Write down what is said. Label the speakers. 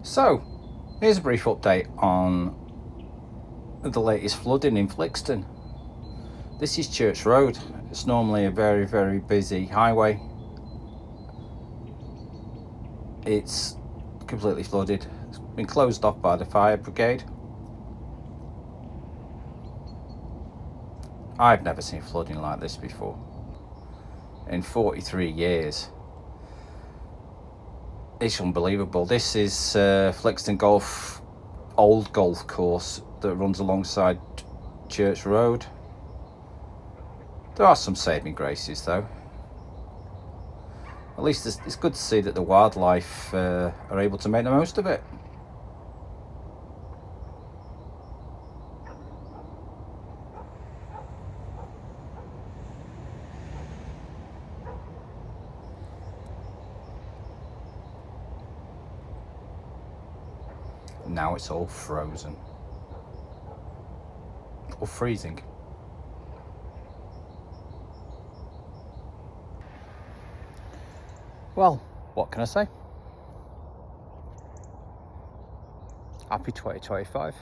Speaker 1: So, here's a brief update on the latest flooding in Flixton. This is Church Road. It's normally a very, very busy highway. It's completely flooded. It's been closed off by the fire brigade. I've never seen flooding like this before in 43 years. It's unbelievable. This is Flixton Golf, old golf course that runs alongside Church Road. There are some saving graces though. At least it's good to see that the wildlife are able to make the most of it. Now it's all frozen or freezing. Well, what can I say? Happy 2025.